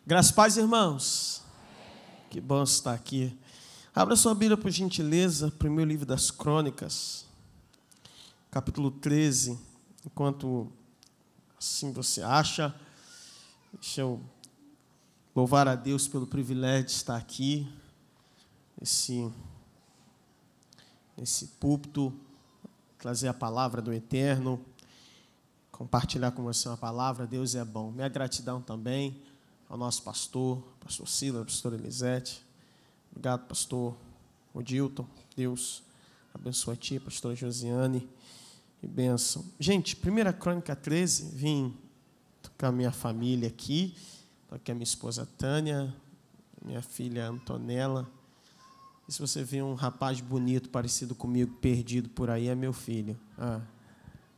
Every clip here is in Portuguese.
Graças a Deus, irmãos. Que bom estar aqui. Abra sua Bíblia, por gentileza, primeiro livro das Crônicas, capítulo 13. Enquanto assim você acha, deixa eu louvar a Deus pelo privilégio de estar aqui, nesse púlpito, trazer a palavra do Eterno, compartilhar com você uma palavra. Deus é bom. Minha gratidão também ao nosso pastor Silas, pastor Elisete. Obrigado, pastor Odilton. Deus abençoe a ti, pastora Josiane, e bênção. Gente, 1 Crônica 13, vim com a minha família aqui, estou aqui a minha esposa Tânia, minha filha Antonella. E se você vê um rapaz bonito, parecido comigo, perdido por aí, é meu filho.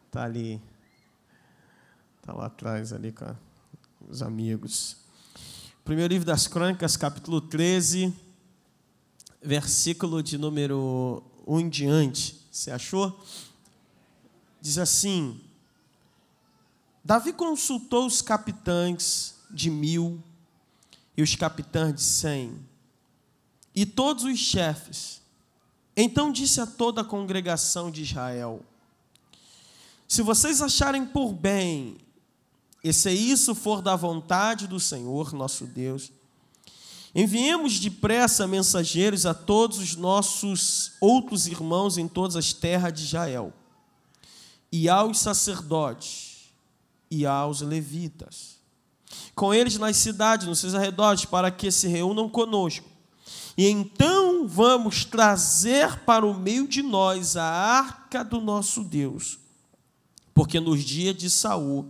Está ali, está lá atrás, ali com os amigos. Primeiro livro das Crônicas, capítulo 13, versículo de número 1 em diante. Você achou? Diz assim: Davi consultou os capitães de 1000 e os capitães de 100 e todos os chefes. Então disse a toda a congregação de Israel: se vocês acharem por bem, e se isso for da vontade do Senhor nosso Deus, enviemos depressa mensageiros a todos os nossos outros irmãos em todas as terras de Israel, e aos sacerdotes, e aos levitas, com eles nas cidades, nos seus arredores, para que se reúnam conosco. E então vamos trazer para o meio de nós a arca do nosso Deus, porque nos dias de Saul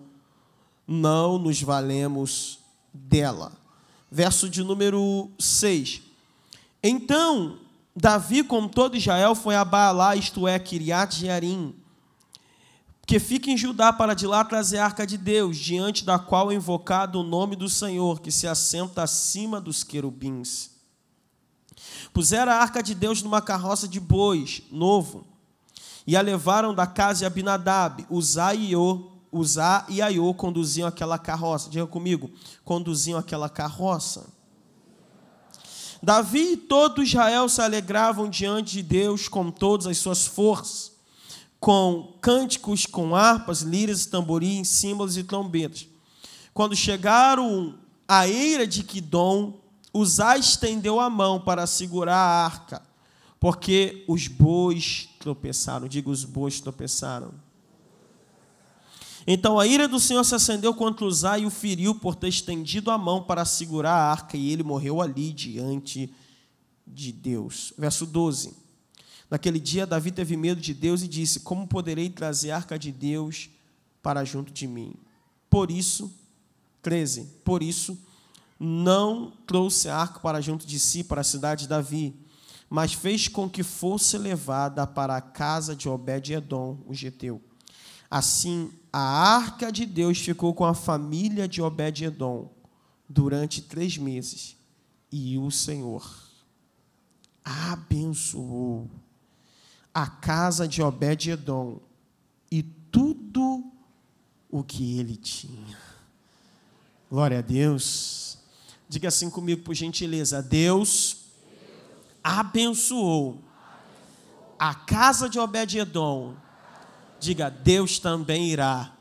não nos valemos dela. Verso de número 6. Então Davi, com todo Israel, foi a Baalá, isto é, Quiriate-Jearim, que fica em Judá, para de lá trazer a arca de Deus, diante da qual é invocado o nome do Senhor, que se assenta acima dos querubins. Puseram a arca de Deus numa carroça de bois novo, e a levaram da casa de Abinadab. Uzá e Aiô conduziam aquela carroça. Diga comigo: conduziam aquela carroça. Davi e todo Israel se alegravam diante de Deus com todas as suas forças, com cânticos, com harpas, liras, tamborins, símbolos e trombetas. Quando chegaram à eira de Quidom, Uzá estendeu a mão para segurar a arca, porque os bois tropeçaram. Diga: os bois tropeçaram. Então a ira do Senhor se acendeu contra Uzá e o feriu por ter estendido a mão para segurar a arca, e ele morreu ali diante de Deus. Verso 12. Naquele dia Davi teve medo de Deus e disse: como poderei trazer a arca de Deus para junto de mim? Por isso, 13, por isso não trouxe a arca para junto de si, para a cidade de Davi, mas fez com que fosse levada para a casa de Obed-edom, o geteu. Assim, a arca de Deus ficou com a família de Obed-edom durante 3 meses, e o Senhor abençoou a casa de Obed-edom e tudo o que ele tinha. Glória a Deus. Diga assim comigo, por gentileza: Deus abençoou a casa de Obed-edom. Diga: Deus também irá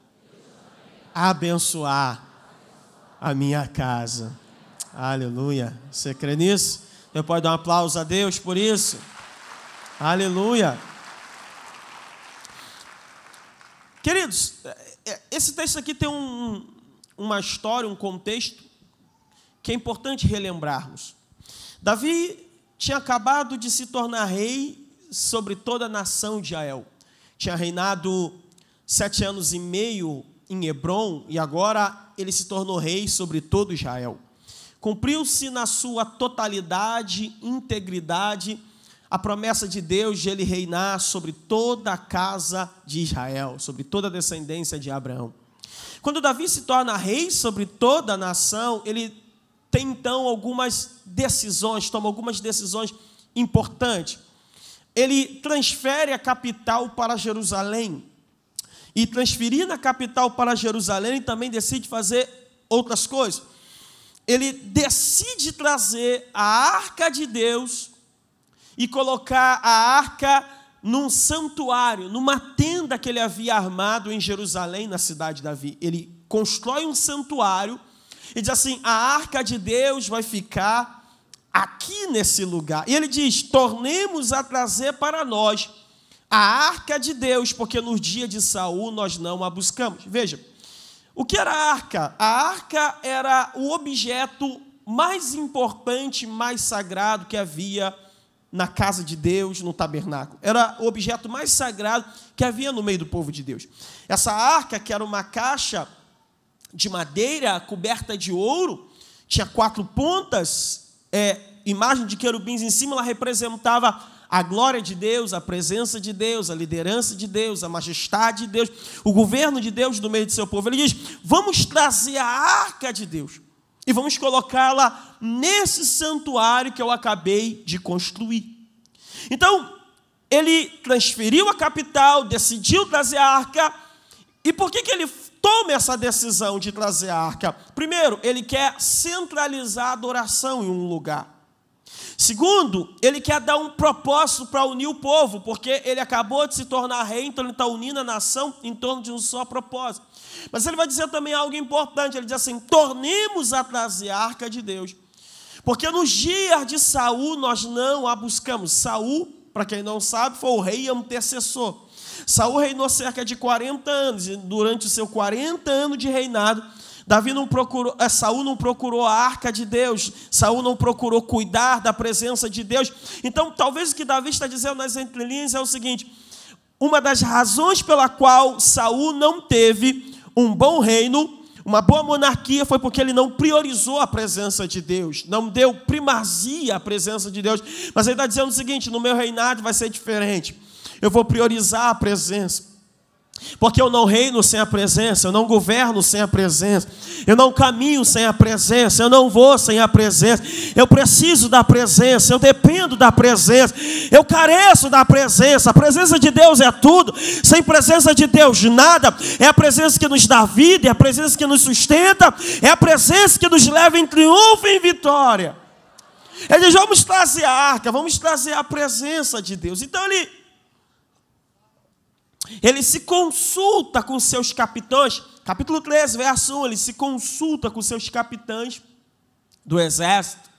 abençoar a minha casa. Aleluia. Você crê nisso? Você pode dar um aplauso a Deus por isso? Aleluia. Queridos, esse texto aqui tem uma história, um contexto que é importante relembrarmos. Davi tinha acabado de se tornar rei sobre toda a nação de Israel. Tinha reinado 7 anos e meio em Hebrom, e agora ele se tornou rei sobre todo Israel. Cumpriu-se na sua totalidade, integridade, a promessa de Deus de ele reinar sobre toda a casa de Israel, sobre toda a descendência de Abraão. Quando Davi se torna rei sobre toda a nação, ele tem então algumas decisões, toma algumas decisões importantes. Ele transfere a capital para Jerusalém. E transferindo a capital para Jerusalém, ele também decide fazer outras coisas. ele decide trazer a arca de Deus e colocar a arca num santuário, numa tenda que ele havia armado em Jerusalém, na cidade de Davi. Ele constrói um santuário e diz assim: a arca de Deus vai ficar aqui nesse lugar. E ele diz: tornemos a trazer para nós a arca de Deus, porque nos dias de Saul nós não a buscamos. Veja, o que era a arca? A arca era o objeto mais importante, mais sagrado que havia na casa de Deus, no tabernáculo. Era o objeto mais sagrado que havia no meio do povo de Deus. Essa arca, que era uma caixa de madeira coberta de ouro, tinha 4 pontas, imagem de querubins em cima, ela representava a glória de Deus, a presença de Deus, a liderança de Deus, a majestade de Deus, o governo de Deus no meio do seu povo. Ele diz: vamos trazer a arca de Deus e vamos colocá-la nesse santuário que eu acabei de construir. Então, ele transferiu a capital, decidiu trazer a arca. E por que ele toma essa decisão de trazer a arca? Primeiro, ele quer centralizar a adoração em um lugar. Segundo, ele quer dar um propósito para unir o povo, porque ele acabou de se tornar rei, então ele está unindo a nação em torno de um só propósito. Mas ele vai dizer também algo importante, ele diz assim: tornemos a trazer a arca de Deus, porque nos dias de Saul nós não a buscamos. Saul, para quem não sabe, foi o rei antecessor. Saul reinou cerca de 40 anos, e durante o seu 40 anos de reinado, Saul não procurou a arca de Deus, Saul não procurou cuidar da presença de Deus. Então, talvez o que Davi está dizendo nas entrelinhas é o seguinte: uma das razões pela qual Saul não teve um bom reino, uma boa monarquia, foi porque ele não priorizou a presença de Deus, não deu primazia à presença de Deus. Mas ele está dizendo o seguinte: no meu reinado vai ser diferente, eu vou priorizar a presença. Porque eu não reino sem a presença, eu não governo sem a presença, eu não caminho sem a presença, eu não vou sem a presença. Eu preciso da presença, eu dependo da presença, eu careço da presença. A presença de Deus é tudo, sem presença de Deus nada. É a presença que nos dá vida, é a presença que nos sustenta, é a presença que nos leva em triunfo e em vitória. Ele diz: vamos trazer a arca, vamos trazer a presença de Deus. Então ele se consulta com seus capitães, capítulo 13, verso 1, ele se consulta com seus capitães do exército.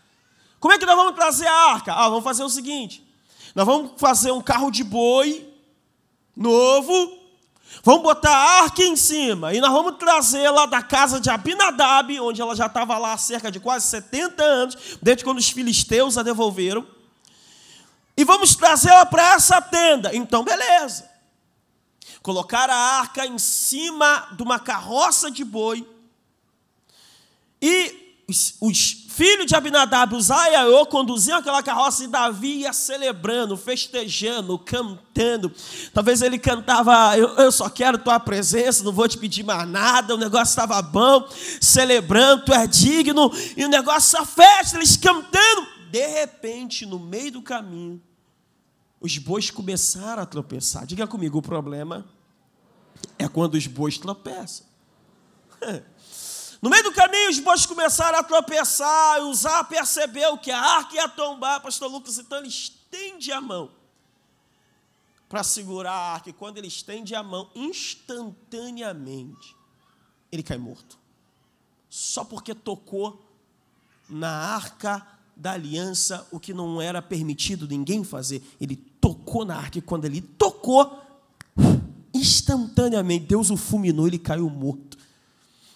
Como é que nós vamos trazer a arca? Vamos fazer o seguinte: nós vamos fazer um carro de boi novo, vamos botar a arca em cima, e nós vamos trazê-la da casa de Abinadab, onde ela já estava lá há cerca de quase 70 anos, desde quando os filisteus a devolveram, e vamos trazê-la para essa tenda. Então, beleza. Colocaram a arca em cima de uma carroça de boi, e os filhos de Abinadab, Uzá e Aiô, conduziam aquela carroça, e Davi ia celebrando, festejando, cantando. Talvez ele cantava: eu só quero tua presença, não vou te pedir mais nada. O negócio estava bom, celebrando, tu é digno, e o negócio, a festa, eles cantando. De repente, no meio do caminho, os bois começaram a tropeçar. Diga comigo: o problema é quando os bois tropeçam. No meio do caminho, os bois começaram a tropeçar, e Uzá percebeu que a arca ia tombar. Pastor Lucas, então ele estende a mão para segurar a arca, e quando ele estende a mão, instantaneamente, ele cai morto. Só porque tocou na arca da aliança, o que não era permitido ninguém fazer. Ele tocou na arca, e quando ele tocou, instantaneamente, Deus o fulminou, ele caiu morto.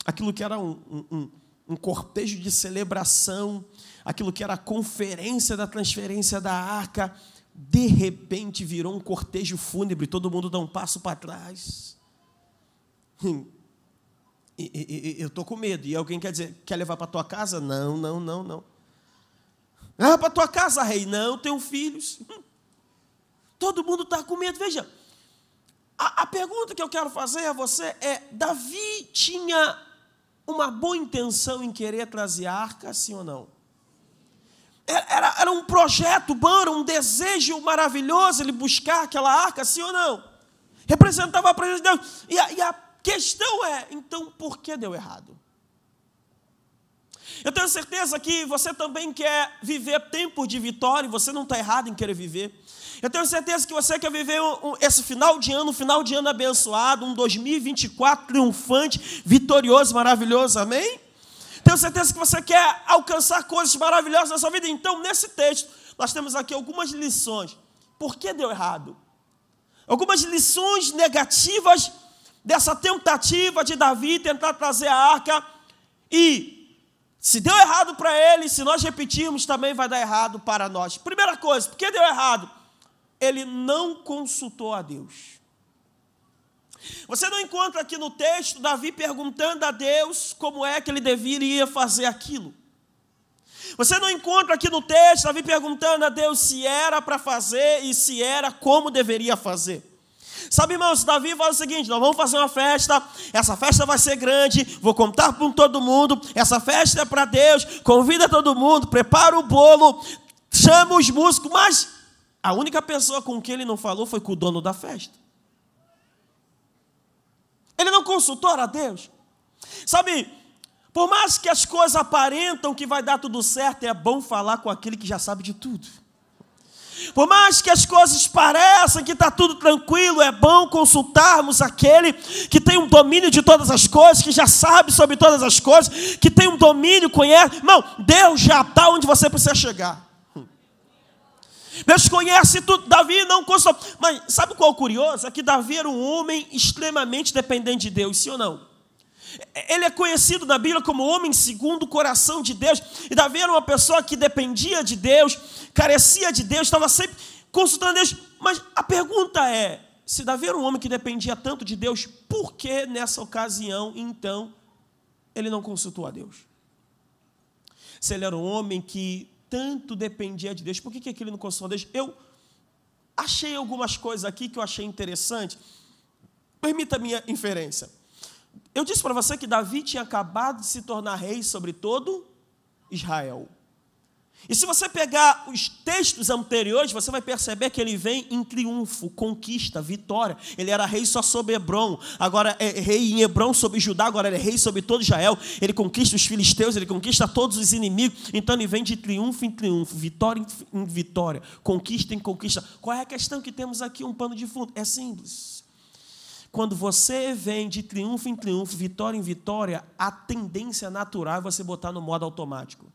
Aquilo que era um cortejo de celebração, aquilo que era a conferência da transferência da arca, de repente virou um cortejo fúnebre, todo mundo dá um passo para trás. Eu estou com medo. E alguém quer levar para a tua casa? Não. Para a tua casa, rei? Não, tenho filhos. Todo mundo está com medo. Veja, a pergunta que eu quero fazer a você é: Davi tinha uma boa intenção em querer trazer a arca, sim ou não? Era um projeto bom, era um desejo maravilhoso ele buscar aquela arca, sim ou não? Representava a presença de Deus. E a questão é, então, por que deu errado? Eu tenho certeza que você também quer viver tempos de vitória, e você não está errado em querer viver. Eu tenho certeza que você quer viver esse final de ano abençoado, um 2024 triunfante, vitorioso, maravilhoso, amém? Tenho certeza que você quer alcançar coisas maravilhosas na sua vida. Então, nesse texto, nós temos aqui algumas lições. Por que deu errado? Algumas lições negativas dessa tentativa de Davi tentar trazer a arca. E se deu errado para ele, se nós repetirmos, também vai dar errado para nós. Primeira coisa, por que deu errado? Ele não consultou a Deus. Você não encontra aqui no texto Davi perguntando a Deus como é que ele deveria fazer aquilo. Você não encontra aqui no texto Davi perguntando a Deus se era para fazer e se era como deveria fazer. Sabe, irmãos, Davi fala o seguinte: nós vamos fazer uma festa, essa festa vai ser grande, vou contar com todo mundo, essa festa é para Deus, convida todo mundo, prepara o bolo, chama os músicos, mas a única pessoa com quem ele não falou foi com o dono da festa. Ele não consultou a Deus. Sabe, por mais que as coisas aparentam que vai dar tudo certo, é bom falar com aquele que já sabe de tudo. Por mais que as coisas pareçam que está tudo tranquilo, é bom consultarmos aquele que tem um domínio de todas as coisas, que já sabe sobre todas as coisas, que tem um domínio, conhece. Irmão, Deus já está onde você precisa chegar. Deus conhece tudo. Davi não consultou. Mas sabe qual é o curioso? É que Davi era um homem extremamente dependente de Deus, sim ou não? Ele é conhecido na Bíblia como homem segundo o coração de Deus. E Davi era uma pessoa que dependia de Deus, carecia de Deus, estava sempre consultando Deus. Mas a pergunta é, se Davi era um homem que dependia tanto de Deus, por que nessa ocasião, então, ele não consultou a Deus? Se ele era um homem que tanto dependia de Deus, por que ele não consultou a Deus? Eu achei algumas coisas aqui que eu achei interessante. Permita a minha inferência. Eu disse para você que Davi tinha acabado de se tornar rei sobre todo Israel. E se você pegar os textos anteriores, você vai perceber que ele vem em triunfo, conquista, vitória. Ele era rei só sobre Hebrom, agora é rei em Hebrom sobre Judá, agora ele é rei sobre todo Israel. Ele conquista os filisteus, ele conquista todos os inimigos. Então ele vem de triunfo em triunfo, vitória em vitória, conquista em conquista. Qual é a questão que temos aqui, um pano de fundo? É simples. Quando você vem de triunfo em triunfo, vitória em vitória, a tendência natural é você botar no modo automático.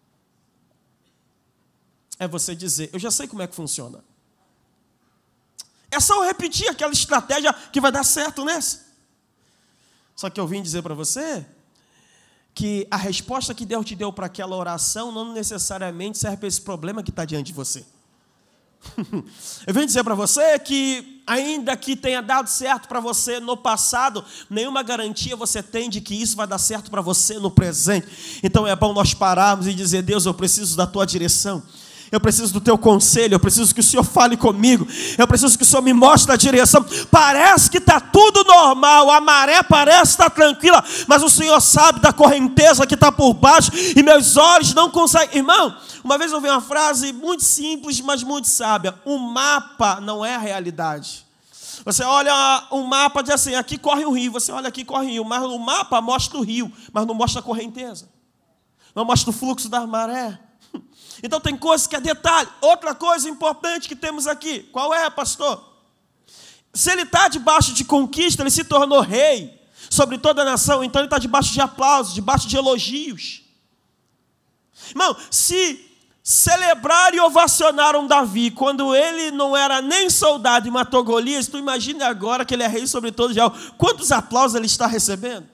É você dizer, eu já sei como é que funciona. É só eu repetir aquela estratégia que vai dar certo nessa. Só que eu vim dizer para você que a resposta que Deus te deu para aquela oração não necessariamente serve para esse problema que está diante de você. Eu vim dizer para você que, ainda que tenha dado certo para você no passado, nenhuma garantia você tem de que isso vai dar certo para você no presente. Então é bom nós pararmos e dizer, Deus, eu preciso da tua direção. Eu preciso do teu conselho, eu preciso que o Senhor fale comigo, eu preciso que o Senhor me mostre a direção. Parece que está tudo normal, a maré parece estar tranquila, mas o Senhor sabe da correnteza que está por baixo e meus olhos não conseguem. Irmão, uma vez eu ouvi uma frase muito simples, mas muito sábia: o mapa não é a realidade. Você olha um mapa e diz assim, aqui corre o rio, você olha aqui corre o rio, mas o mapa mostra o rio, mas não mostra a correnteza, não mostra o fluxo da maré. Então tem coisas que é detalhe. Outra coisa importante que temos aqui, qual é, pastor? Se ele está debaixo de conquista, ele se tornou rei sobre toda a nação, então ele está debaixo de aplausos, debaixo de elogios. Irmão, se celebraram e ovacionaram Davi quando ele não era nem soldado e matou Golias, tu imagina agora que ele é rei sobre todo Israel, quantos aplausos ele está recebendo?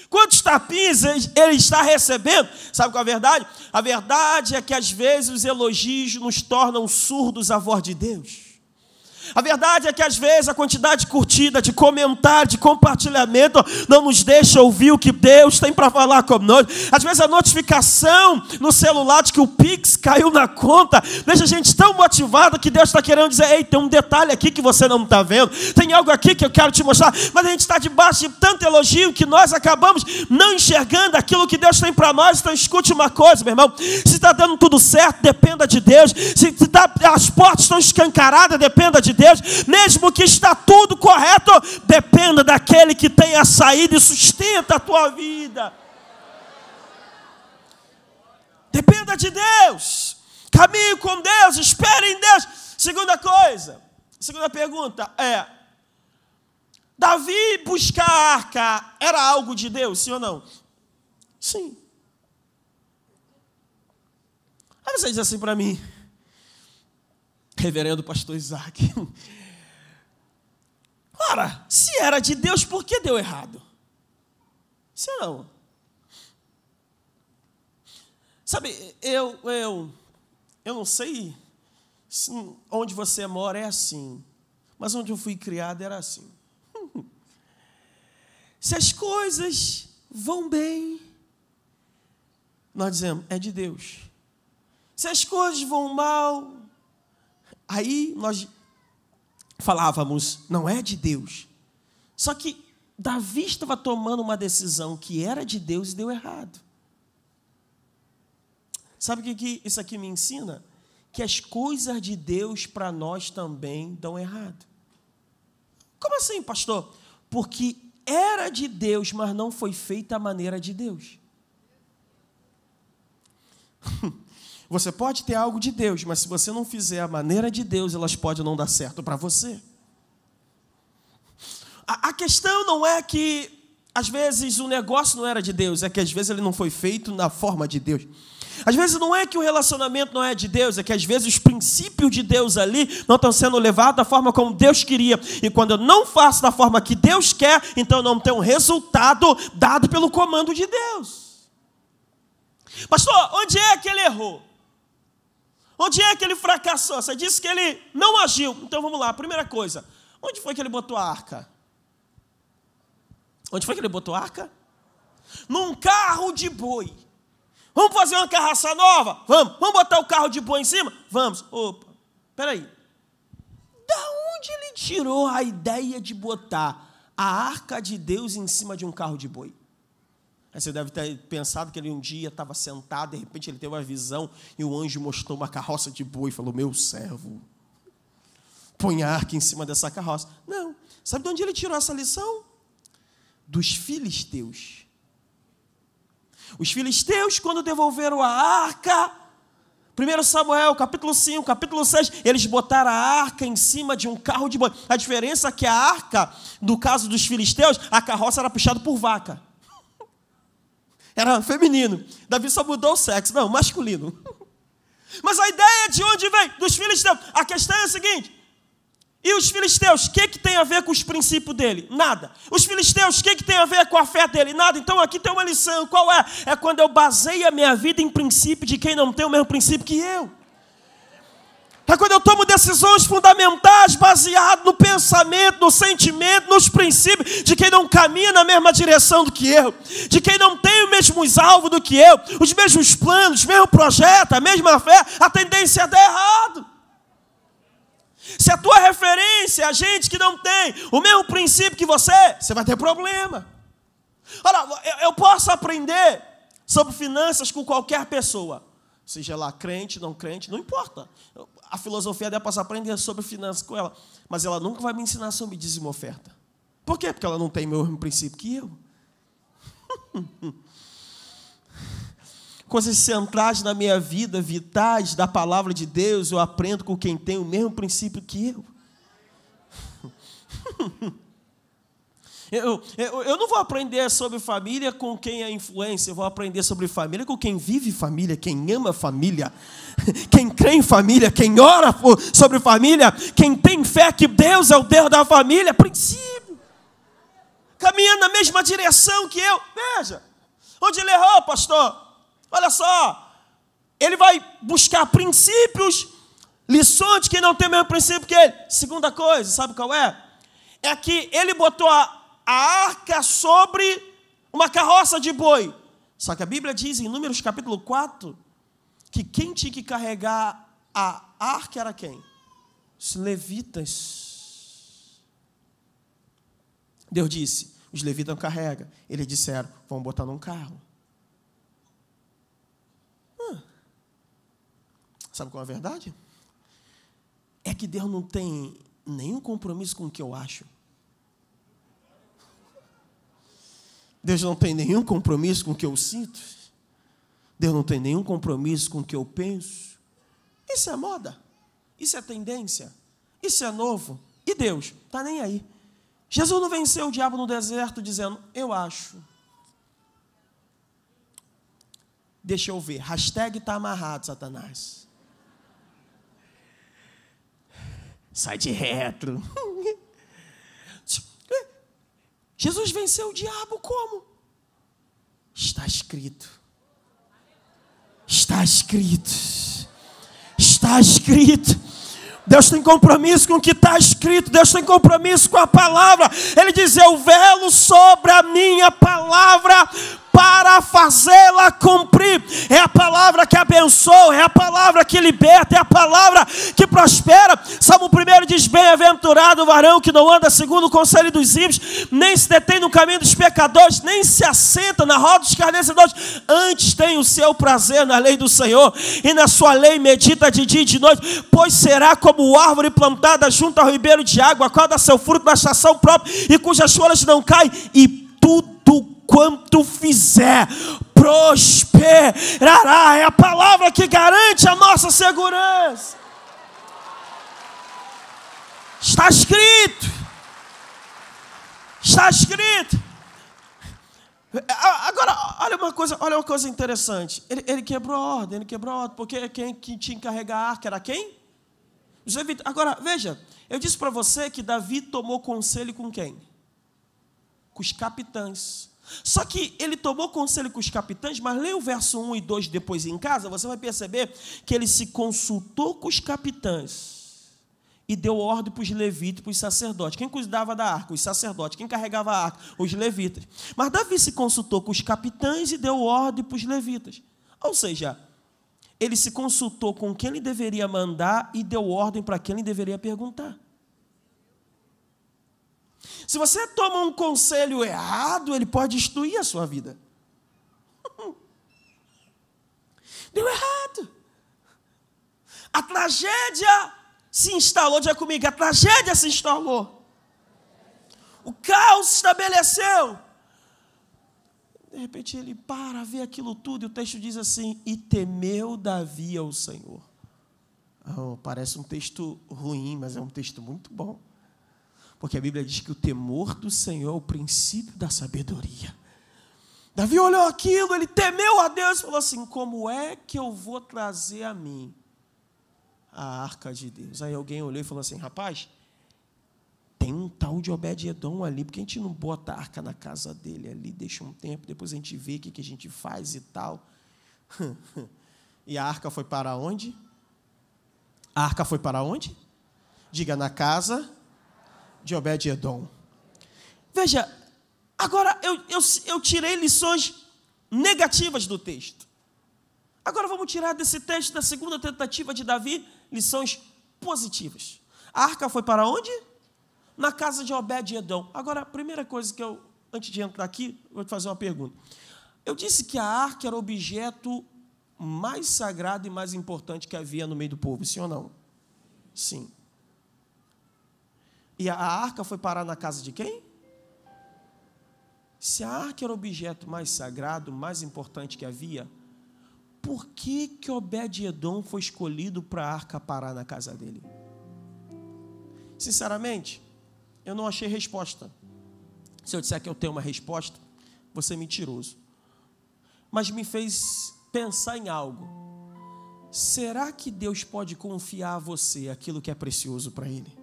Quantos tapinhas ele está recebendo? Sabe qual é a verdade? A verdade é que às vezes os elogios nos tornam surdos à voz de Deus. A verdade é que às vezes a quantidade de curtida, de comentário, de compartilhamento não nos deixa ouvir o que Deus tem para falar conosco. Às vezes a notificação no celular de que o Pix caiu na conta deixa a gente tão motivada que Deus está querendo dizer, ei, tem um detalhe aqui que você não está vendo, tem algo aqui que eu quero te mostrar, mas a gente está debaixo de tanto elogio que nós acabamos não enxergando aquilo que Deus tem para nós. Então escute uma coisa, meu irmão, se está dando tudo certo, dependa de Deus. Se as portas estão escancaradas, dependa de Deus. Mesmo que está tudo correto, dependa daquele que tem a saída e sustenta a tua vida. dependa de Deus. Caminhe com Deus, espere em Deus. Segunda pergunta é: Davi buscar a arca era algo de Deus, sim ou não? Sim. Aí você diz assim para mim, reverendo pastor Isaac, ora, se era de Deus, por que deu errado? Sim ou não? Sabe, eu não sei se onde você mora é assim, mas onde eu fui criado era assim. Se as coisas vão bem, nós dizemos, é de Deus. Se as coisas vão mal, aí nós falávamos, não é de Deus. Só que Davi estava tomando uma decisão que era de Deus e deu errado. Sabe o que isso aqui me ensina? Que as coisas de Deus para nós também dão errado. Como assim, pastor? Porque era de Deus, mas não foi feita à maneira de Deus. Você pode ter algo de Deus, mas se você não fizer a maneira de Deus, elas podem não dar certo para você. A questão não é que, às vezes, o negócio não era de Deus, é que, às vezes, ele não foi feito na forma de Deus. Às vezes, não é que o relacionamento não é de Deus, é que, às vezes, os princípios de Deus ali não estão sendo levados da forma como Deus queria. E quando eu não faço da forma que Deus quer, então não tem um resultado dado pelo comando de Deus. Pastor, onde é que ele errou? Onde é que ele fracassou? Você disse que ele não agiu. Então, vamos lá. Primeira coisa, onde foi que ele botou a arca? Onde foi que ele botou a arca? Num carro de boi. Vamos fazer uma carroça nova? Vamos. Vamos botar o carro de boi em cima? Vamos. Opa, peraí. Da onde ele tirou a ideia de botar a arca de Deus em cima de um carro de boi? Aí você deve ter pensado que ele um dia estava sentado, de repente ele teve uma visão e o anjo mostrou uma carroça de boi e falou, meu servo, põe a arca em cima dessa carroça. Não. Sabe de onde ele tirou essa lição? Dos filisteus. Os filisteus, quando devolveram a arca, 1 Samuel, capítulo 5, capítulo 6, eles botaram a arca em cima de um carro de boi. A diferença é que a arca, no caso dos filisteus, a carroça era puxada por vaca. Era feminino. Davi só mudou o sexo, não, masculino. Mas a ideia de onde vem? Dos filisteus. A questão é a seguinte, e os filisteus, o que tem a ver com os princípios dele? Nada. Os filisteus, o que tem a ver com a fé dele? Nada. Então aqui tem uma lição, qual é? É quando eu baseio a minha vida em princípio de quem não tem o mesmo princípio que eu. É quando eu tomo decisões fundamentais baseadas no pensamento, no sentimento, nos princípios de quem não caminha na mesma direção do que eu, de quem não tem os mesmos alvos do que eu, os mesmos planos, o mesmo projeto, a mesma fé, a tendência é dar errado. Se a tua referência é a gente que não tem o mesmo princípio que você vai ter problema. Olha, eu posso aprender sobre finanças com qualquer pessoa, seja lá crente, não importa. A filosofia dela posso aprender sobre finanças com ela, mas ela nunca vai me ensinar sobre dízimo e oferta. Por quê? Porque ela não tem o mesmo princípio que eu. Coisas centrais na minha vida, vitais da palavra de Deus, eu aprendo com quem tem o mesmo princípio que eu. Eu não vou aprender sobre família com quem é influência, eu vou aprender sobre família com quem vive família, quem ama família, quem crê em família, quem ora sobre família, quem tem fé que Deus é o Deus da família, princípio. Caminhando na mesma direção que eu. Veja, onde ele errou, pastor? Olha só, ele vai buscar princípios, lições de quem não tem o mesmo princípio que ele. Segunda coisa, sabe qual é? É que ele botou a arca sobre uma carroça de boi. Só que a Bíblia diz em Números capítulo 4, que quem tinha que carregar a arca era quem? Os levitas. Deus disse, os levitas não carregam. Eles disseram, vamos botar num carro. Sabe qual é a verdade? É que Deus não tem nenhum compromisso com o que eu acho. Deus não tem nenhum compromisso com o que eu sinto. Deus não tem nenhum compromisso com o que eu penso. Isso é moda, isso é tendência, isso é novo. E Deus está nem aí. Jesus não venceu o diabo no deserto dizendo, eu acho. Deixa eu ver, hashtag está amarrado, Satanás. Sai de retro. Jesus venceu o diabo como? Está escrito. Está escrito. Está escrito. Deus tem compromisso com o que está escrito. Deus tem compromisso com a palavra. Ele diz, eu velo sobre a minha palavra para fazê-la cumprir. É a palavra que abençoa, é a palavra que liberta, é a palavra que prospera. Salmo 1 diz, bem-aventurado o varão que não anda segundo o conselho dos ímpios, nem se detém no caminho dos pecadores, nem se assenta na roda dos escarnecedores. Antes tem o seu prazer na lei do Senhor, e na sua lei medita de dia e de noite. Pois será como árvore plantada junto ao ribeiro de água, a qual dá seu fruto na estação própria, e cujas folhas não caem, e tudo quanto fizer prosperará. É a palavra que garante a nossa segurança. Está escrito. Está escrito. Agora, olha uma coisa interessante. Ele quebrou a ordem, porque quem tinha que encarregar a arca era quem? Os levitas. Agora, veja, eu disse para você que Davi tomou conselho com quem? Com os capitães. Só que ele tomou conselho com os capitães, mas leia o verso 1 e 2 depois em casa, você vai perceber que ele se consultou com os capitães e deu ordem para os levitas e para os sacerdotes. Quem cuidava da arca? Os sacerdotes. Quem carregava a arca? Os levitas. Mas Davi se consultou com os capitães e deu ordem para os levitas. Ou seja, ele se consultou com quem ele deveria mandar e deu ordem para quem ele deveria perguntar. Se você toma um conselho errado, ele pode destruir a sua vida. Deu errado. A tragédia se instalou, diga comigo, a tragédia se instalou. O caos se estabeleceu. De repente ele para, vê aquilo tudo, e o texto diz assim, e temeu Davi ao Senhor. Oh, parece um texto ruim, mas é um texto muito bom. Porque a Bíblia diz que o temor do Senhor é o princípio da sabedoria. Davi olhou aquilo, ele temeu a Deus e falou assim, como é que eu vou trazer a mim a arca de Deus? Aí alguém olhou e falou assim, rapaz, tem um tal de Obed-Edom ali, porque a gente não bota a arca na casa dele ali, deixa um tempo, depois a gente vê o que a gente faz e tal. E a arca foi para onde? A arca foi para onde? Diga, na casa de Obed-Edom. Veja, agora eu tirei lições negativas do texto. Agora vamos tirar desse texto, da segunda tentativa de Davi, lições positivas. A arca foi para onde? Na casa de Obed-Edom. Agora, a primeira coisa que eu, antes de entrar aqui, vou te fazer uma pergunta. Eu disse que a arca era o objeto mais sagrado e mais importante que havia no meio do povo, sim ou não? Sim. E a arca foi parar na casa de quem? Se a arca era o objeto mais sagrado, mais importante que havia, por que Obed-Edom foi escolhido para a arca parar na casa dele? Sinceramente, eu não achei resposta. Se eu disser que eu tenho uma resposta, vou ser mentiroso. Mas me fez pensar em algo. Será que Deus pode confiar a você aquilo que é precioso para Ele?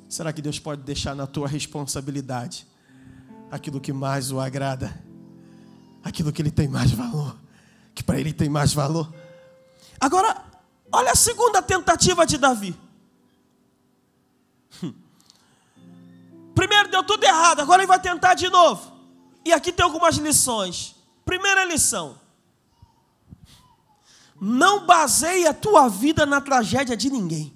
Será que Deus pode deixar na tua responsabilidade aquilo que mais o agrada? Aquilo que Ele tem mais valor? Que para Ele tem mais valor? Agora, olha a segunda tentativa de Davi. Primeiro deu tudo errado, agora ele vai tentar de novo. E aqui tem algumas lições. Primeira lição. Não baseie a tua vida na tragédia de ninguém.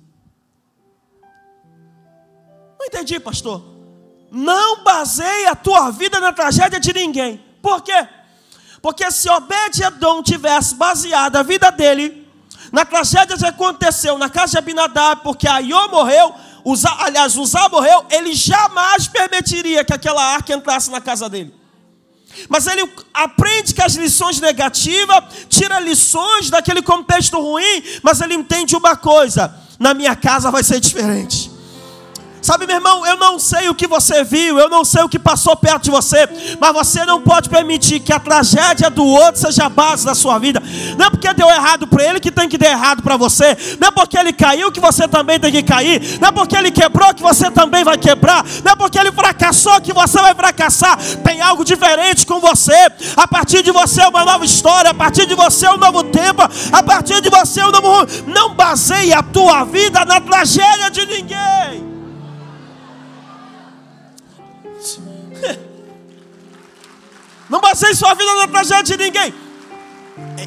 Não entendi, pastor. Não baseie a tua vida na tragédia de ninguém. Por quê? Porque se Obed-Edom tivesse baseado a vida dele na tragédia que aconteceu na casa de Abinadab, porque Aiô morreu, Uzá morreu, ele jamais permitiria que aquela arca entrasse na casa dele. Mas ele aprende que as lições negativas, tira lições daquele contexto ruim, mas ele entende uma coisa: na minha casa vai ser diferente. Sabe, meu irmão, eu não sei o que você viu, eu não sei o que passou perto de você, mas você não pode permitir que a tragédia do outro seja a base da sua vida. Não é porque deu errado para ele que tem que dar errado para você. Não é porque ele caiu que você também tem que cair. Não é porque ele quebrou que você também vai quebrar. Não é porque ele fracassou que você vai fracassar. Tem algo diferente com você. A partir de você é uma nova história. A partir de você é um novo tempo. A partir de você é um novo... Não baseie a tua vida na tragédia de ninguém. Não baseie sua vida na tragédia de ninguém.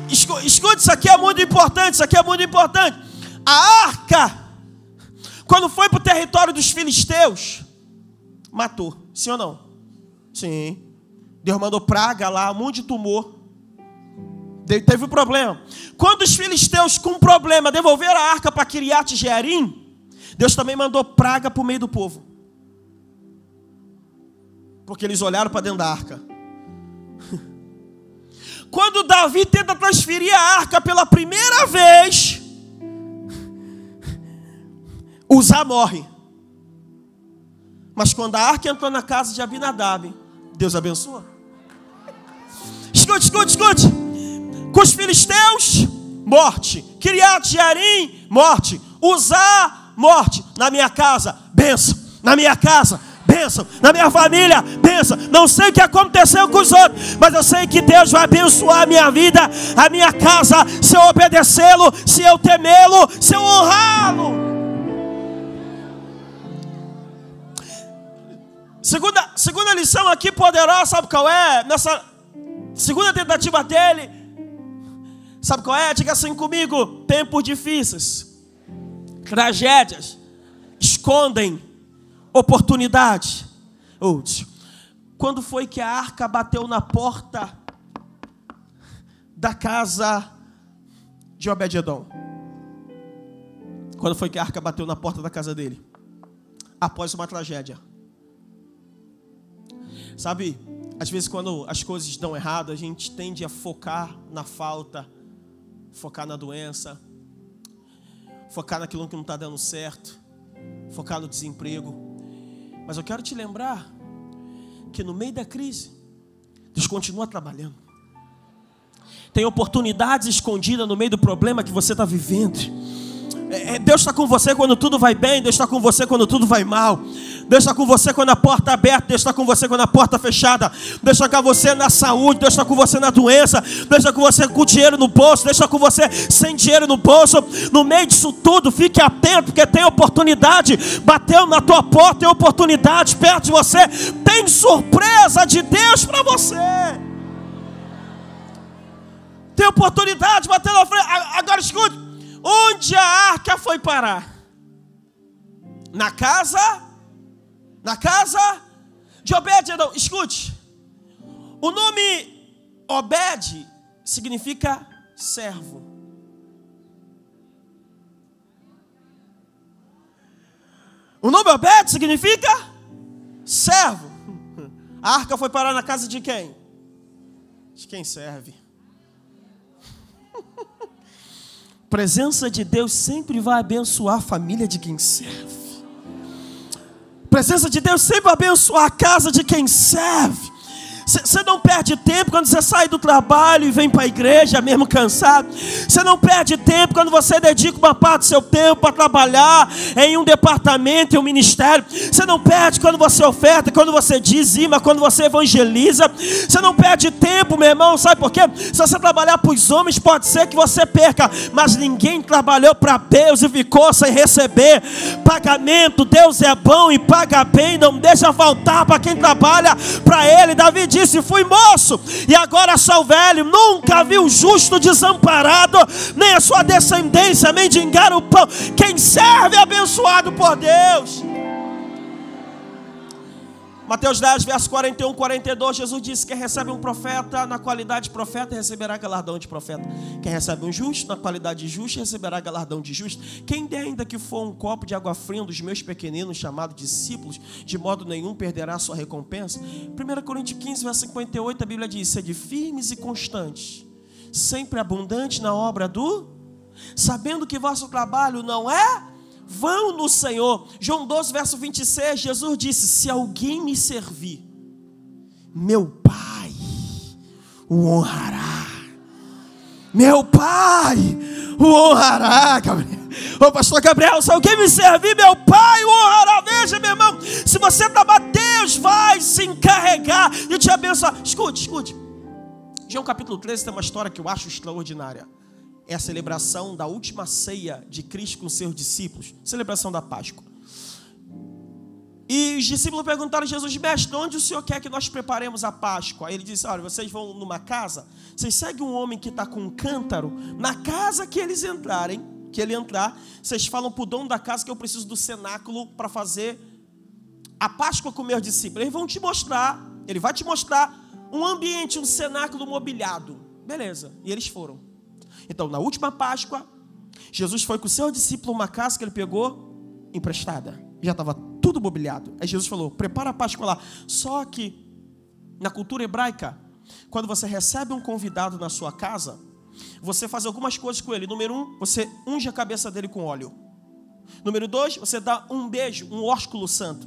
Escute, isso aqui é muito importante. Isso aqui é muito importante. A arca, quando foi para o território dos filisteus, matou. Sim ou não? Sim. Deus mandou praga lá, um monte de tumor. Teve um problema. Quando os filisteus, com problema, devolveram a arca para Kiriat Jearim, Deus também mandou praga para o meio do povo. Porque eles olharam para dentro da arca. Quando Davi tenta transferir a arca pela primeira vez, Uzá morre. Mas quando a arca entrou na casa de Abinadab, Deus abençoa. Escute. Com os filisteus, morte. Kiriat Jearim, morte. Uzá, morte. Na minha casa, bênção. Na minha casa, bênção. Na minha família, bênção. Não sei o que aconteceu com os outros, mas eu sei que Deus vai abençoar a minha vida, a minha casa, se eu obedecê-lo, se eu temê-lo, se eu honrá-lo. Segunda lição aqui poderosa, sabe qual é? Nessa segunda tentativa dele, sabe qual é? Diga assim comigo: tempos difíceis, tragédias, escondem oportunidade. Quando foi que a arca bateu na porta da casa de Obed-edom? Quando foi que a arca bateu na porta da casa dele? Após uma tragédia. Sabe, às vezes quando as coisas dão errado, a gente tende a focar na falta, focar na doença, focar naquilo que não está dando certo, focar no desemprego. Mas eu quero te lembrar que no meio da crise, Deus continua trabalhando. Tem oportunidades escondidas no meio do problema que você está vivendo. Deus está com você quando tudo vai bem, Deus está com você quando tudo vai mal. Deus está com você quando a porta é aberta, Deus está com você quando a porta é fechada. Deus está com você na saúde, Deus está com você na doença, Deus está com você com dinheiro no bolso, Deus está com você sem dinheiro no bolso. No meio disso tudo, fique atento, porque tem oportunidade. Bateu na tua porta, tem oportunidade perto de você. Tem surpresa de Deus para você. Tem oportunidade batendo na frente. Agora escute. Onde a arca foi parar? Na casa de Obed-edom. Escute, o nome Obed significa servo. O nome Obed significa servo. A arca foi parar na casa de quem? De quem serve. Presença de Deus sempre vai abençoar a família de quem serve. Presença de Deus sempre vai abençoar a casa de quem serve. Você não perde tempo quando você sai do trabalho e vem para a igreja mesmo cansado. Você não perde tempo quando você dedica uma parte do seu tempo para trabalhar em um departamento, em um ministério. Você não perde quando você oferta, quando você dizima, quando você evangeliza. Você não perde tempo, meu irmão, sabe por quê? Se você trabalhar para os homens, pode ser que você perca, mas ninguém trabalhou para Deus e ficou sem receber pagamento. Deus é bom e paga bem, não deixa faltar para quem trabalha para Ele. Davi disse: fui moço e agora sou velho, nunca vi o justo desamparado, nem a sua descendência mendigar o pão. Quem serve é abençoado por Deus. Mateus 10, verso 41, 42, Jesus disse: quem recebe um profeta na qualidade de profeta, receberá galardão de profeta. Quem recebe um justo na qualidade de justo, receberá galardão de justo. Quem der ainda que for um copo de água fria, um dos meus pequeninos, chamados discípulos, de modo nenhum perderá a sua recompensa. 1 Coríntios 15, verso 58, a Bíblia diz: sede firmes e constantes, sempre abundantes na obra sabendo que vosso trabalho não é vão no Senhor. João 12, verso 26, Jesus disse: se alguém me servir, meu Pai o honrará. Meu Pai o honrará, Gabriel. Ô pastor Gabriel, se alguém me servir, meu Pai o honrará. Veja, meu irmão, se você trabalhar, Deus vai se encarregar de te abençoar. Escute. João capítulo 13 tem uma história que eu acho extraordinária. É a celebração da última ceia de Cristo com seus discípulos, celebração da Páscoa. E os discípulos perguntaram a Jesus: mestre, onde o Senhor quer que nós preparemos a Páscoa? Aí ele disse: olha, vocês vão numa casa, vocês seguem um homem que está com um cântaro, na casa que ele entrar, vocês falam para o dono da casa que eu preciso do cenáculo para fazer a Páscoa com meus discípulos. Ele vai te mostrar um ambiente, um cenáculo mobiliado. Beleza, e eles foram. Então, na última Páscoa, Jesus foi com o seu discípulo uma casa que ele pegou emprestada. Já estava tudo mobiliado. Aí Jesus falou: prepara a Páscoa lá. Só que, na cultura hebraica, quando você recebe um convidado na sua casa, você faz algumas coisas com ele. Número 1, você unge a cabeça dele com óleo. Número 2, você dá um beijo, um ósculo santo.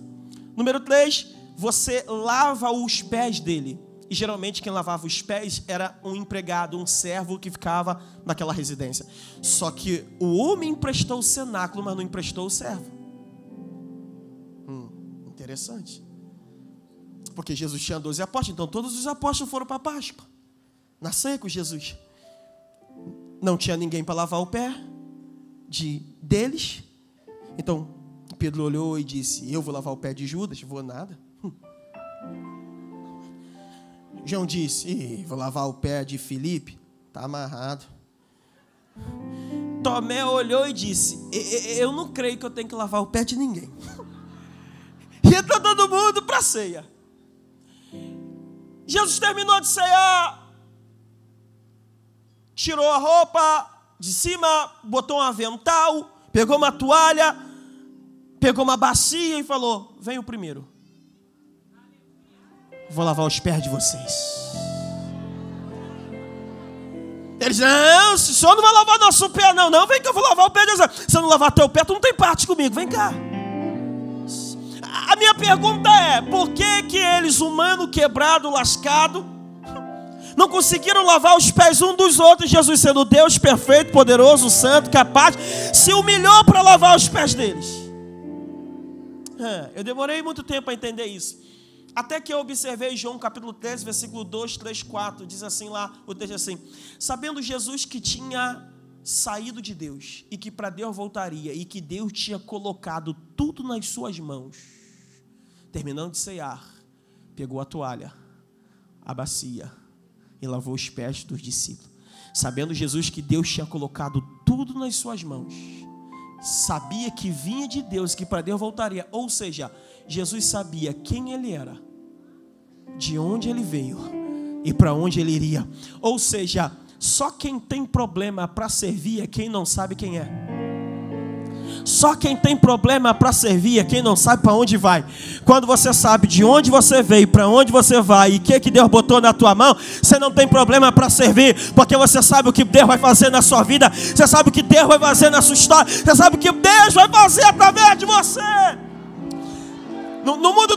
Número 3, você lava os pés dele. E geralmente quem lavava os pés era um empregado, um servo que ficava naquela residência. Só que o homem emprestou o cenáculo, mas não emprestou o servo. Interessante. Porque Jesus tinha 12 apóstolos, então todos os apóstolos foram para a Páscoa. Na ceia com Jesus. Não tinha ninguém para lavar o pé deles. Então Pedro olhou e disse: eu vou lavar o pé de Judas? Vou nada. João disse: vou lavar o pé de Filipe? Está amarrado. Tomé olhou e disse: eu não creio que eu tenho que lavar o pé de ninguém. E entrou todo mundo para a ceia. Jesus terminou de cear, tirou a roupa de cima, botou um avental, pegou uma toalha, pegou uma bacia e falou: vem o primeiro. Vou lavar os pés de vocês. Eles: não, o senhor não vai lavar nosso pé, não. Não, vem que eu vou lavar o pé de vocês. Se eu não lavar teu pé, tu não tem parte comigo, vem cá. A minha pergunta é: por que eles, humano quebrado, lascado, não conseguiram lavar os pés um dos outros? Jesus, sendo Deus perfeito, poderoso, santo, capaz, se humilhou para lavar os pés deles. Eu demorei muito tempo a entender isso. Até que eu observei João capítulo 13, versículo 2, 3, 4. Diz assim lá, o texto assim: sabendo Jesus que tinha saído de Deus e que para Deus voltaria, e que Deus tinha colocado tudo nas suas mãos, terminando de cear, pegou a toalha, a bacia e lavou os pés dos discípulos. Sabendo Jesus que Deus tinha colocado tudo nas suas mãos, sabia que vinha de Deus, que para Deus voltaria. Ou seja, Jesus sabia quem ele era, de onde ele veio e para onde ele iria. Ou seja, só quem tem problema para servir é quem não sabe quem é. Só quem tem problema para servir é quem não sabe para onde vai. Quando você sabe de onde você veio, para onde você vai e o que Deus botou na tua mão, você não tem problema para servir, porque você sabe o que Deus vai fazer na sua vida, você sabe o que Deus vai fazer na sua história, você sabe o que Deus vai fazer através de você. No mundo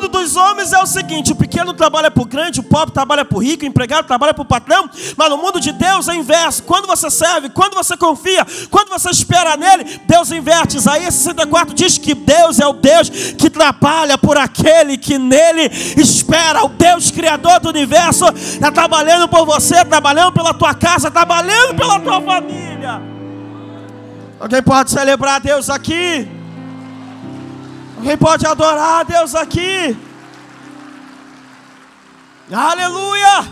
dos homens é o seguinte: o pequeno trabalha para o grande, o pobre trabalha para o rico, o empregado trabalha para o patrão. Mas no mundo de Deus é o inverso. Quando você serve, quando você confia, quando você espera nele, Deus inverte. Isaías 64 diz que Deus é o Deus que trabalha por aquele que nele espera. O Deus criador do universo está trabalhando por você, trabalhando pela tua casa, trabalhando pela tua família. Alguém pode celebrar a Deus aqui? Alguém pode adorar a Deus aqui? Aleluia!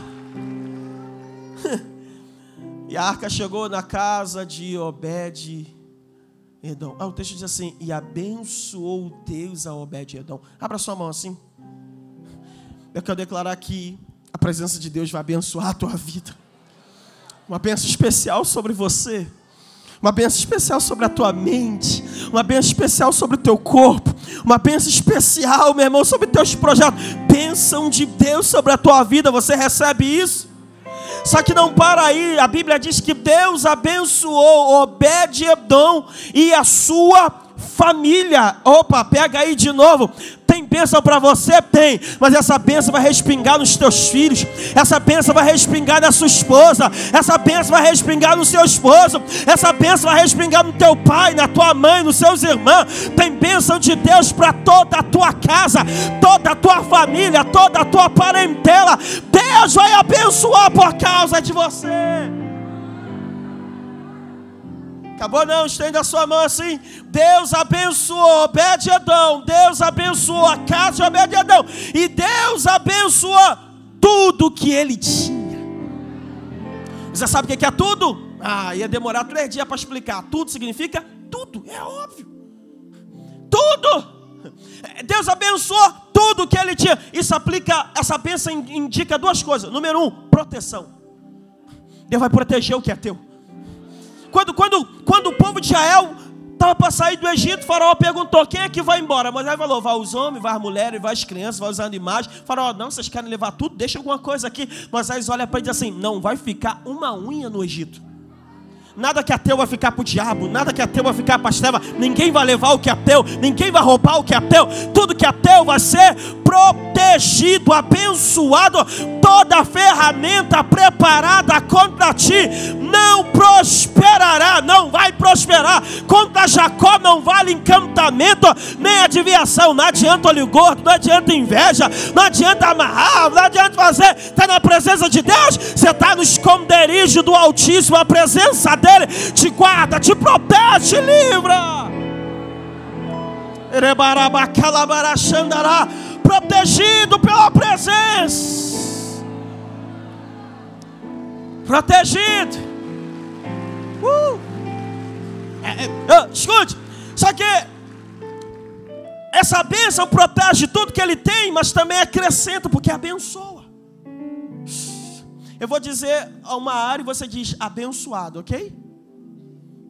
E a arca chegou na casa de Obed-Edom. O texto diz assim: e abençoou Deus a Obed-Edom. Abra sua mão assim. eu quero declarar que a presença de Deus vai abençoar a tua vida. Uma bênção especial sobre você. Uma bênção especial sobre a tua mente. Uma bênção especial sobre o teu corpo. Uma bênção especial, meu irmão, sobre teus projetos. Bênção de Deus sobre a tua vida. Você recebe isso? Só que não para aí. A Bíblia diz que Deus abençoou Obed-Edom e a sua família. Opa, pega aí de novo. Tem bênção para você? Tem. Mas essa bênção vai respingar nos teus filhos. Essa bênção vai respingar na sua esposa. Essa bênção vai respingar no seu esposo. Essa bênção vai respingar no teu pai, na tua mãe, nos seus irmãos. Tem bênção de Deus para toda a tua casa, toda a tua família, toda a tua parentela. Deus vai abençoar por causa de você. Acabou não? Estenda a sua mão assim. Deus abençoou Obed-Edom. Deus abençoou a casa de Obed-Edom. E Deus abençoou tudo que ele tinha. Você sabe o que é tudo? Ia demorar 3 dias para explicar. Tudo significa tudo, é óbvio. Tudo. Deus abençoou tudo que ele tinha. Isso aplica, essa bênção indica 2 coisas. Número 1, proteção. Deus vai proteger o que é teu. Quando o povo de Israel estava para sair do Egito, o faraó perguntou: quem é que vai embora? Moisés falou: vai os homens, vai as mulheres, vai as crianças, vai os animais. O faraó: não, vocês querem levar tudo? Deixa alguma coisa aqui. Moisés olha para ele e diz assim: não vai ficar uma unha no Egito. Nada que é teu vai ficar para o diabo. Nada que é teu vai ficar para as trevas. Ninguém vai levar o que é teu. Ninguém vai roubar o que é teu. Tudo que é teu vai ser protegido, abençoado. Toda ferramenta preparada contra ti não prosperará. Não vai prosperar. Contra Jacó não vale encantamento, nem adivinhação. Não adianta olho gordo, não adianta inveja, não adianta amarrar, não adianta fazer. Está na presença de Deus, você está no esconderijo do Altíssimo. A presença dele te guarda, te protege, te livra. Protegido pela presença. Protegido. Escute. Só que essa bênção protege tudo que ele tem, mas também acrescenta, porque abençoa. Eu vou dizer uma área e você diz abençoado, ok?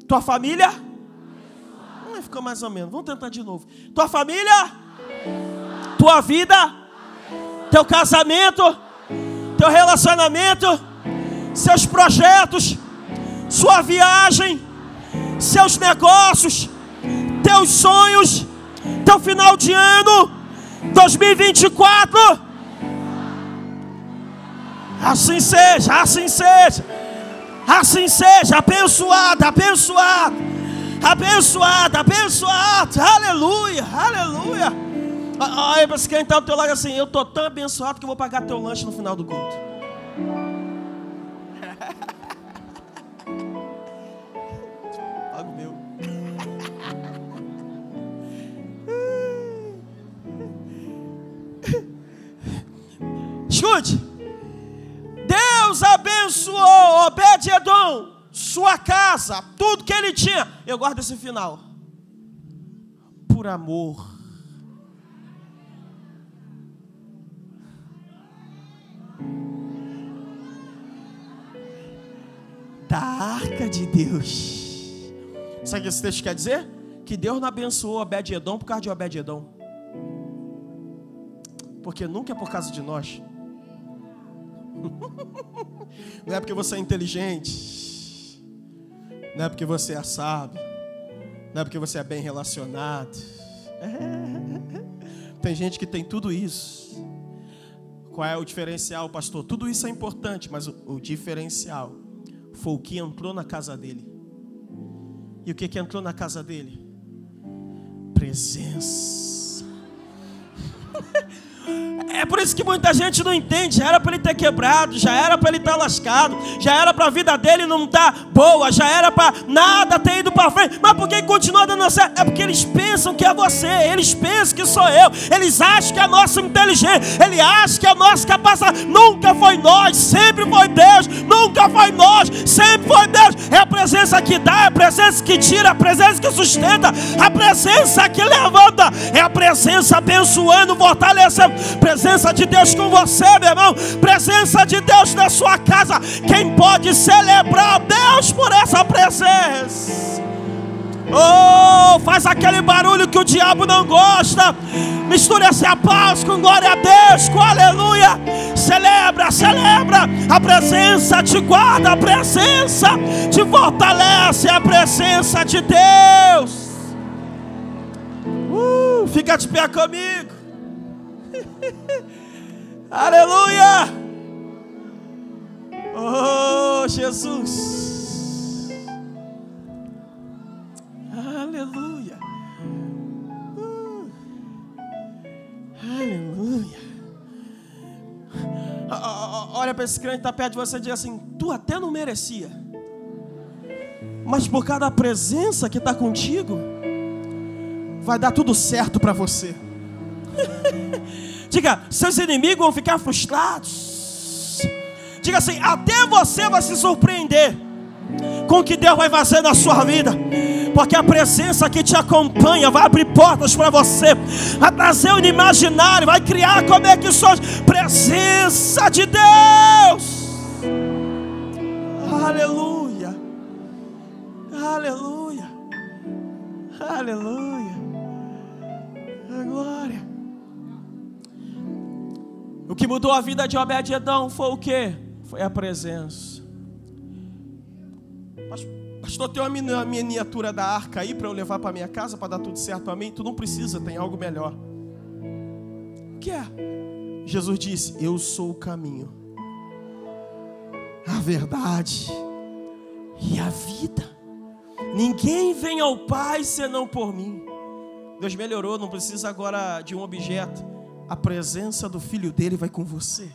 Tua família? Ficou mais ou menos. Vamos tentar de novo. Tua família? Tua vida? Teu casamento? Teu relacionamento? Seus projetos? Sua viagem? Seus negócios? Teus sonhos? Teu final de ano? 2024? Assim seja, assim seja. Assim seja, abençoado, abençoado. Abençoado, abençoado. Aleluia, aleluia. Olha para quem está do teu lado assim: eu estou tão abençoado que eu vou pagar teu lanche no final do culto. Paga o meu. Escute. Deus abençoou Obed-Edom, sua casa, tudo que ele tinha. Eu gosto desse final. Por amor. Da arca de Deus. Sabe o que esse texto quer dizer? Que Deus não abençoou Obed-Edom por causa de Obed-Edom. Porque nunca é por causa de nós. Não é porque você é inteligente, não é porque você é sábio, não é porque você é bem relacionado. Tem gente que tem tudo isso. Qual é o diferencial, pastor? Tudo isso é importante, mas o diferencial foi o que entrou na casa dele. E o que entrou na casa dele? Presença. É por isso que muita gente não entende. Já era para ele ter quebrado, já era para ele estar lascado, já era para a vida dele não estar boa, já era para nada ter ido para frente. Mas por que continua dando certo? É porque eles pensam que é você, eles pensam que sou eu, eles acham que é a nossa inteligência, eles acham que é a nossa capacidade. Nunca foi nós, sempre foi Deus. Nunca foi nós, sempre foi Deus. É a presença que dá, é a presença que tira, é a presença que sustenta, a presença que levanta, é a presença abençoando, fortalecendo. Presença presença de Deus com você, meu irmão. Presença de Deus na sua casa. Quem pode celebrar Deus por essa presença? Oh, faz aquele barulho que o diabo não gosta. Misture esse aplauso com glória a Deus, com aleluia. Celebra, celebra. A presença te guarda, a presença te fortalece, a presença de Deus. Fica de pé comigo. Aleluia. Oh, Jesus. Aleluia. Aleluia. Olha para esse crente que está perto de você e diz assim: tu até não merecia, mas por causa da presença que está contigo, vai dar tudo certo para você. Diga, seus inimigos vão ficar frustrados. Diga assim, até você vai se surpreender com o que Deus vai fazer na sua vida, porque a presença que te acompanha vai abrir portas para você, vai trazer o inimaginário, vai criar conexões. Presença de Deus. Aleluia. Aleluia. Aleluia. A glória. O que mudou a vida de Obed-Edom foi o quê? Foi a presença. Pastor, tem uma miniatura da arca aí para eu levar para minha casa, para dar tudo certo para mim? Tu não precisa, tem algo melhor. O que é? Jesus disse, eu sou o caminho, a verdade e a vida. Ninguém vem ao Pai senão por mim. Deus melhorou, não precisa agora de um objeto. A presença do Filho dele vai com você.